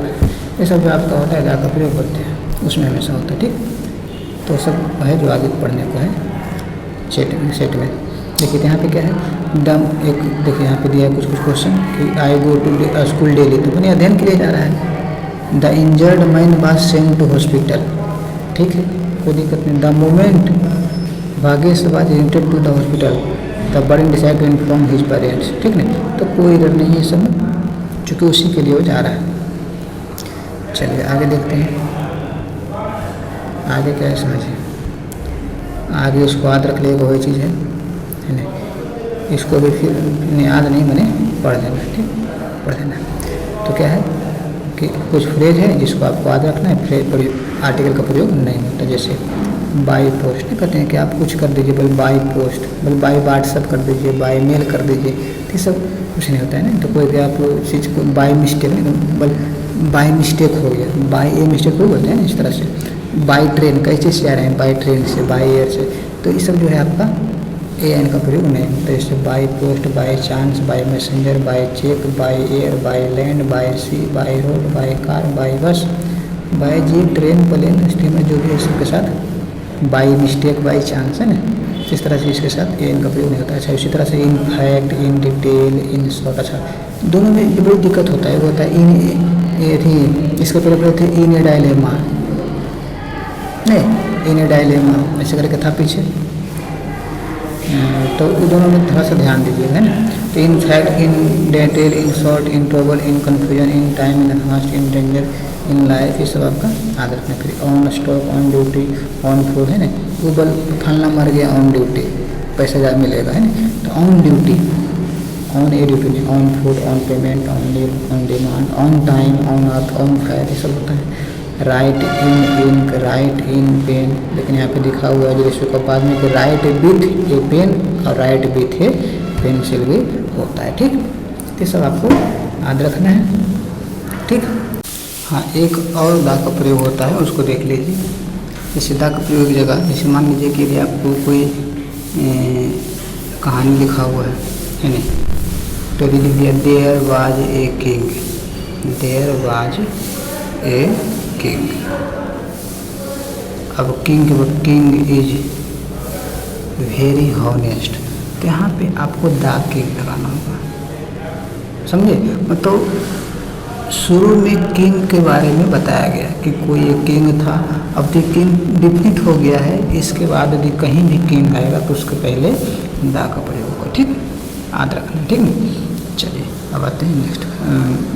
ये सब जो आपका होता है दा का प्रयोग करते हैं उसमें हमेशा होता है। ठीक, तो सब है जो आगे पढ़ने को है सेट में। देखिए यहाँ पे क्या है दम, एक देखिए यहाँ पे दिया है कुछ क्वेश्चन कि I go to school daily, तो मैंने अध्ययन के लिए जा रहा है। The injured man was sent to hospital, ठीक है, कोई दिक्कत नहीं। The moment Bhagesh was entered to the hospital the burn decide to inform his parents, ठीक नहीं, तो कोई डर नहीं है सब, चूँकि उसी के लिए वो जा रहा है। चलिए आगे देखते हैं, आगे क्या है समझिए। आगे इसको याद रख लेगा वही चीज़ है नहीं, इसको भी फिर याद नहीं मैंने पढ़ लेना। ठीक, पढ़ लेना। तो क्या है कि कुछ फ्रेज है जिसको आपको याद रखना है, फ्रेज आर्टिकल का प्रयोग नहीं होता। जैसे बाई पोस्ट कहते हैं कि आप कुछ कर दीजिए, बोल बाई पोस्ट, बोल बाई व्हाट्सअप कर दीजिए, बाई मेल कर दीजिए, तो ये सब कुछ नहीं होता है ना। तो कोई भी आप चीज़ को बाई मिस्टेक नहीं, बोल बाई मिस्टेक हो गया, बाई ए मिस्टेक हो बोलते हैं ना इस तरह से। बाई ट्रेन कई चीज़ से आ रहे हैं, बाई ट्रेन से, बाई एयर से, तो ये सब जो है आपका ए एन का प्रयोग नहीं होता है। जैसे by post, by chance, by messenger, by cheque, by air, by land, by sea, by road, by car, by bus, by jeep, train, plane, steamer, जो भी है सबके साथ बाई मिस्टेक, बाई चांस है ना, इस तरह से इसके साथ ए एन का प्रयोग नहीं होता है। अच्छा उसी तरह से in fact, in detail, in short, अच्छा दोनों में ये बड़ी दिक्कत होता है। वो होता है इन ये थी, इसके पहले थे इन ए डायलेमा, नहीं इन ए डायलेमा ऐसे करके था पीछे, तो दोनों में थोड़ा सा ध्यान दीजिएगा, है ना। तो in fact, in detail, in short, in trouble, in confusion, in time, in fast, in danger, in life, ये सब आपका याद रखना। फिर on stock, on duty, on food, है ना, गूगल फलना मर गया ऑन ड्यूटी, पैसा ज़्यादा मिलेगा, है ना। तो on duty, on a duty नहीं, on food, on payment, on leave, on demand, on time, on earth, on fire, ये सब होता है। Write in ink, write in pen, लेकिन यहाँ पे दिखा हुआ है जो इसको कपास में कि राइट विथ ए पेन और राइट विथ ए पेंसिल भी होता है। ठीक, तो सब आपको याद रखना है। ठीक, हाँ एक और दा का प्रयोग होता है उसको देख लीजिए। जैसे दा का प्रयोग की जगह, जैसे मान लीजिए कि यदि आपको कोई कहानी लिखा हुआ है नहीं, तो लिख दिया there was a king, there was a king. अब किंग इज वेरी हॉनेस्ट, तो यहाँ पे आपको द किंग लगाना होगा, समझे। मतलब शुरू में किंग के बारे में बताया गया कि कोई एक किंग था। अब तो किंग डिफिनिट हो गया है, इसके बाद यदि कहीं भी किंग आएगा तो उसके पहले दा का प्रयोग होगा। ठीक, याद रखना। ठीक है, चलिए अब आते हैं नेक्स्ट।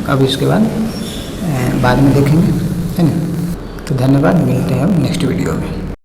अब इसके बाद में देखेंगे, है ना। तो धन्यवाद, मिलते हैं अब नेक्स्ट वीडियो में।